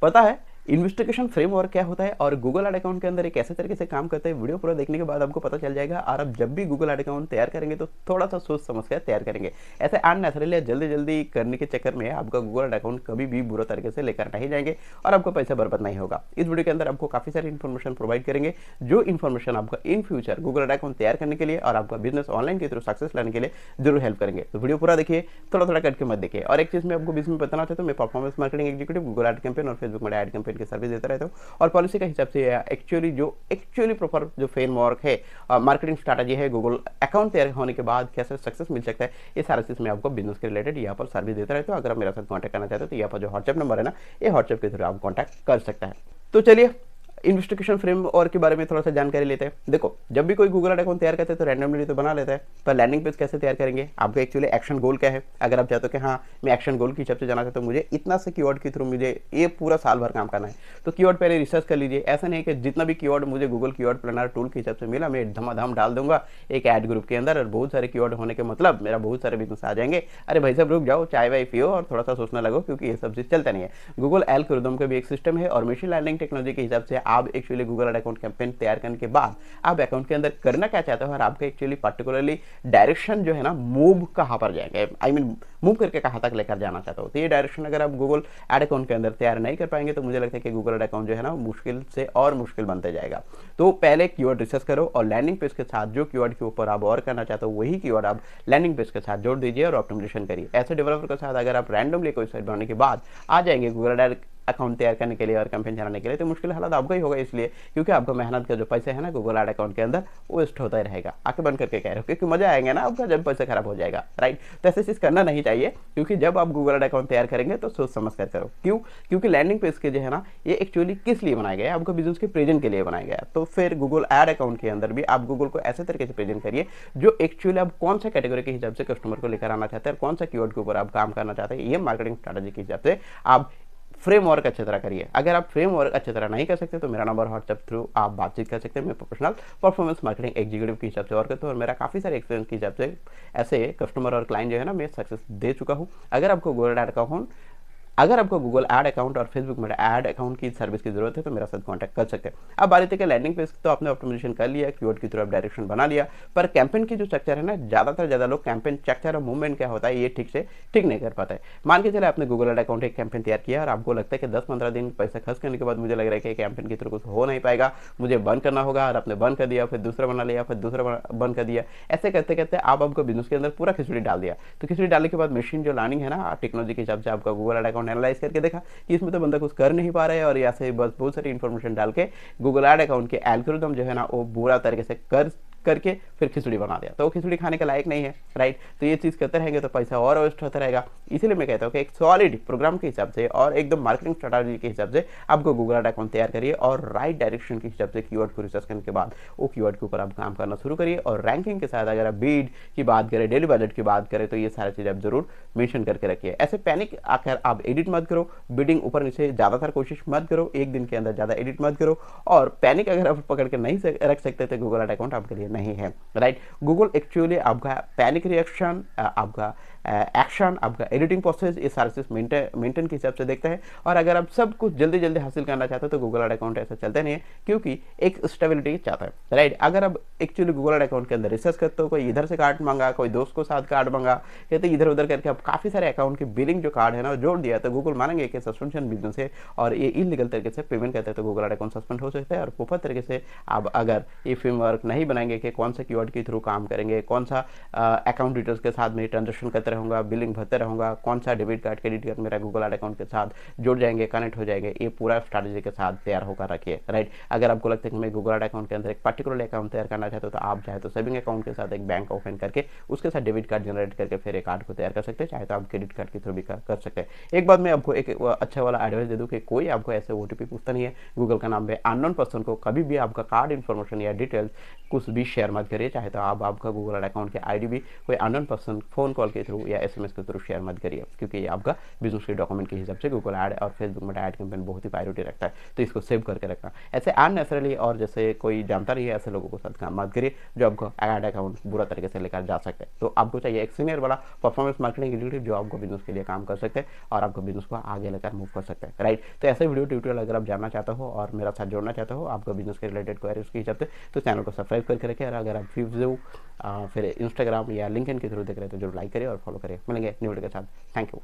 पता है investigation framework क्या होता है और गूगल एड अकाउंट के अंदर ये कैसे तरीके से काम करता है। वीडियो पूरा देखने के बाद आपको पता चल जाएगा। और आप जब भी गूगल एड अकाउंट तैयार करेंगे तो थोड़ा सा सोच समझ कर तैयार करेंगे। ऐसे अननेचुरली जल्दी जल्दी करने के चक्कर में आपका गूगल एड अकाउंट कभी भी बुरा तरीके से लेकर नहीं जाएंगे और आपको पैसे बर्बाद नहीं होगा। इस वीडियो के अंदर आपको काफी सारी इन्फॉर्मेशन प्रोवाइड करेंगे, जो इन्फॉर्मेशन आपका in future Google ad account तैयार करने के लिए और आपका बिजनेस ऑनलाइन के थ्रू सक्सेस लाने के लिए जरूर हेल्प करेंगे। तो वीडियो पूरा देखिए, थोड़ा थोड़ा कट के मत देखिए। और एक चीज मैं आपको बीच में बताना चाहता हूँ, मैं performance marketing executive Google ad campaign और फेसबुक में एड कैंपेन की सर्विस देता रहता हूँ। और पॉलिसी का हिसाब से एक्चुअली प्रॉपर जो फ्रेमवर्क है, मार्केटिंग स्ट्रैटेजी है, गूगल अकाउंट तैयार होने के बाद कैसे सक्सेस मिल सकता है, ये सारा चीज मैं आपको बिजनेस के रिलेटेड यहाँ पर सर्विस देता रहता हूँ। अगर आप मेरे साथ कॉन्टैक्ट करना चाहते हो तो यहाँ पर जो व्हाट्सएप नंबर है ना, ये व्हाट्सएप के थ्रू आप कॉन्टैक्ट कर सकता है। तो चलिए इन्वेस्टिगेशन फ्रेमवर्क के बारे में थोड़ा सा जानकारी लेते हैं। देखो, जब भी कोई गूगल अकाउंट तैयार करते हैं तो रैंडमली तो बना लेता है, पर लैंडिंग पेज कैसे तैयार करेंगे, आपका एक्चुअली एक्शन गोल क्या है। अगर आप चाहते हो कि हाँ मैं एक्शन गोल की हिसाब से जाना चाहता हूँ, मुझे इतना से कीवर्ड के थ्रू मुझे ये पूरा साल भर काम करना है, तो कीवर्ड पहले रिसर्च कर लीजिए। ऐसा नहीं कि जितना भी कीवर्ड मुझे गूगल कीवर्ड प्लानर टूल के हिसाब से मिला मैं धमाधम डाल दूंगा एक एड ग्रुप के अंदर, और बहुत सारे कीवर्ड होने के मतलब मेरा बहुत सारे बिजनेस आ जाएंगे। अरे भाई साहब रुक जाओ, चाय वाय पियो और थोड़ा सा सोचना लगो, क्योंकि ये सब चीज चलता नहीं है। गूगल एल्गोरिथम का भी एक सिस्टम है और मशीन लर्निंग टेक्नोलॉजी के हिसाब से आप एक्चुअली गूगल अकाउंट कैंपेन तैयार करने के बाद आप अकाउंट के अंदर करना क्या चाहते हो और आपका एक्चुअली पर्टिकुलरली डायरेक्शन जो है ना, मूव कहां पर जाएंगे, आई मीन मूव करके कहां तक लेकर जाना चाहते हो। तो ये डायरेक्शन अगर आप गूगल एड अकाउंट के अंदर तैयार नहीं कर पाएंगे तो मुझे लगता है कि गूगल एड अकाउंट जो है ना मुश्किल से और मुश्किल बनते जाएगा। तो पहले कीवर्ड रिसर्च करो और लैंडिंग पेज के साथ जो कीवर्ड के ऊपर आप और करना चाहते हो वही कीवर्ड आप लैंडिंग पेज के साथ जोड़ दीजिए और ऑप्टिमाइजेशन करिए। ऐसे डेवलपर के साथ अगर आप रैंडमली कोई साइट बनाने के बाद आ जाएंगे गूगल एड अकाउंट तैयार करने के लिए और कैंपेन चलाने के लिए, तो मुश्किल हालात आपका ही होगा, इसलिए क्योंकि आपका मेहनत का जो पैसा है ना गूगल एड अकाउंट के अंदर वो वेस्ट होता ही रहेगा। आंखें बंद करके कह रहे हो, क्योंकि मजा आएंगे ना आपका जब पैसा खराब हो जाएगा, राइट। तो ऐसे चीज करना नहीं चाहिए, क्योंकि जब आप गूगल एड अकाउंट तैयार करेंगे तो सोच समझ कर करो। क्यों? क्योंकि लैंडिंग पेज के जो है ना, ये एक्चुअली किस लिए बनाया गया है, आपको बिजनेस के प्रेजेंट के लिए बनाया गया है। तो फिर गूगल एड अकाउंट के अंदर भी आप गूगल को ऐसे तरीके से प्रेजेंट करिए जो एक्चुअली आप कौन सा कैटेगरी के हिसाब से कस्टमर को लेकर आना चाहते हैं और कौन सा कीवर्ड के ऊपर आप काम करना चाहते हैं, ये मार्केटिंग स्ट्रैटेजी के हिसाब से आप फ्रेमवर्क अच्छी तरह करिए। अगर आप फ्रेमवर्क अच्छी तरह नहीं कर सकते तो मेरा नंबर व्हाट्सएप थ्रू आप बातचीत कर सकते हैं। मैं प्रोफेशनल परफॉर्मेंस मार्केटिंग एग्जीक्यूटिव के हिसाब से वर्क करता हूँ और मेरा काफ़ी सारे एक्सपीरियंस के हिसाब से ऐसे कस्टमर और क्लाइंट जो है ना मैं सक्सेस दे चुका हूँ। अगर आपको गूगल एड अकाउंट और फेसबुक में एड अकाउंट की सर्विस की जरूरत है तो मेरा साथ कांटेक्ट कर सकते हैं। अब बारी तक लैंडिंग पेज तो आपने ऑप्टिमाइजेशन कर लिया, कीवर्ड की तरफ डायरेक्शन बना लिया, पर कैंपेन की जो स्ट्रक्चर है ना, ज्यादा लोग कैंपेन स्ट्रक्चर और मूवमेंट क्या होता है ये ठीक नहीं कर पाता है। मान के चले आपने गूगल एड अकाउंट एक कैंपेन तैयार किया और आपको लगता है कि 10-15 दिन पैसा खर्च करने के बाद मुझे लग रहा है कि कैंपेन की तरफ कुछ हो नहीं पाएगा, मुझे बंद करना होगा, और आपने बंद कर दिया, फिर दूसरा बना लिया, फिर दूसरा बंद कर दिया। ऐसे करते करते आप आपको बिजनेस के अंदर पूरा खिचड़ी डाल दिया। तो खिचड़ी डालने के बाद मशीन जो लर्निंग है ना टेक्नोलॉजी के हिसाब से आपका गूगल एड अकाउंट एनालाइज करके देखा कि इसमें तो बंदा कुछ कर नहीं पा रहा है, और यहाँ से बस बहुत सारी इन्फॉर्मेशन डाल के गूगल एड अकाउंट के एल्गोरिथम जो है ना वो बुरा तरीके से करके फिर खिचड़ी बना दिया, तो वो खिचड़ी खाने के लायक नहीं है, राइट। तो ये चीज करते रहेंगे तो पैसा और वेस्ट होता रहेगा। इसीलिए मैं कहता हूँ कि एक सॉलिड प्रोग्राम के हिसाब से और एकदम मार्केटिंग स्ट्रेटजी के हिसाब से आपको गूगल एड अकाउंट तैयार करिए और राइट डायरेक्शन के हिसाब से कीवर्ड को रिसर्च करने के बाद वो कीवर्ड के ऊपर आप काम करना शुरू करिए। और रैंकिंग के साथ अगर आप बीड की बात करें, डेली बजट की बात करें, तो ये सारी चीज आप जरूर मेंशन करके रखिए। ऐसे पैनिक आकर आप एडिट मत करो, बिडिंग ऊपर नीचे ज्यादातर कोशिश मत करो, एक दिन के अंदर ज्यादा एडिट मत करो। और पैनिक अगर आप पकड़ के नहीं रख सकते तो गूगल एड अकाउंट आपके लिए नहीं है, राइट। गूगल एक्चुअली आपका पैनिक रिएक्शन, आपका एक्शन, आपका एडिटिंग प्रोसेस, ये सारे चीज मेंटेन के हिसाब से देखता है। और अगर आप सब कुछ जल्दी जल्दी हासिल करना चाहते हो तो गूगल एड अकाउंट ऐसा चलता नहीं है, क्योंकि एक स्टेबिलिटी चाहता है, राइट। अगर आप एक्चुअली गूगल एड अकाउंट के अंदर रिसर्च करते हो, कोई इधर से कार्ड मांगा, कोई दोस्त को साथ कार्ड मांगा, कहते इधर उधर करके आप काफी सारे अकाउंट की बिलिंग जो कार्ड है ना जोड़ दिया, तो गूगल मानेंगे कि सस्पेंशन बिजनेस है और ये इलीगल तरीके से पेमेंट करते हैं, तो गूगल एड अकाउंट सस्पेंड हो सकता है। और प्रॉपर तरीके से आप अगर ये फ्रेमवर्क नहीं बनाएंगे कि कौन सा कीवर्ड के थ्रू काम करेंगे, कौन सा अकाउंट डिटेल्स के साथ में ट्रांजेक्शन करते रहूंगा, बिलिंग भरते रहूंगा, कौन सा डेबिट कार्ड क्रेडिट कार्ड मेरा गूगल एड अकाउंट के साथ जुड़ जाएंगे, कनेक्ट हो जाएंगे, ये पूरा स्ट्रैटेजी के साथ तैयार होकर रखिए, राइट। अगर आपको लगता है कि मैं गूगल एड अकाउंट के अंदर एक पर्टिकुलर अकाउंट तैयार करना चाहते हो तो आप चाहे तो सेविंग अकाउंट के साथ एक बैंक ओपन करके उसके साथ डेबिट कार्ड जनरेट करके फिर एक कार्ड को तैयार कर सकते हैं, चाहे तो आप क्रेडिट कार्ड के थ्रू भी कर सकते हैं। एक बात मैं आपको एक अच्छा वाला एडवाइस दे दूं कि कोई आपको ऐसे ओटीपी पूछता नहीं है गूगल का नाम पे, अननोन पर्सन को कभी भी आपका कार्ड इन्फॉर्मेशन या डिटेल्स कुछ भी शेयर मत करिए, चाहे तो आप आपका गूगल एड अकाउंट के आईडी भी कोई अननोन पर्सन फोन कॉल के थ्रू थ्रू या SMS के थ्रू शेयर मत करिए, क्योंकि ये आपका बिजनेस के डॉक्यूमेंट के हिसाब से गूगल ऐड और फेसबुक में ऐड कैंपेन बहुत ही प्रायोरिटी रखता है, तो इसको सेव करके रखना। ऐसे अननेसेसरली और जैसे कोई जानता नहीं है ऐसे लोगों के साथ काम मत करिए जो आपको ऐड अकाउंट बुरा तरीके से लेकर जा सकते हैं। तो आपको चाहिए एक सीनियर वाला परफॉर्मेंस मार्केटिंग एग्जीक्यूटिव जो आपको बिजनेस के लिए काम कर सकते हैं और आपको बिजनेस को आगे लेकर मूव कर सकते हैं, राइट। तो ऐसे वीडियो ट्यूटोरियल अगर आप जानना चाहते हो और मेरा साथ जोड़ना चाहते हो आपको बिजनेस के रिलेटेड क्वेरीज के हिसाब से, तो चैनल को सब्सक्राइब करके रखें। और अगर आप फेसबुक फिर इंस्टाग्राम या लिंक्डइन के थ्रू देख रहे हैं तो जरूर लाइक करिए और फॉलो करिए। मिलेंगे न्यू वीडियो के साथ। Thank you.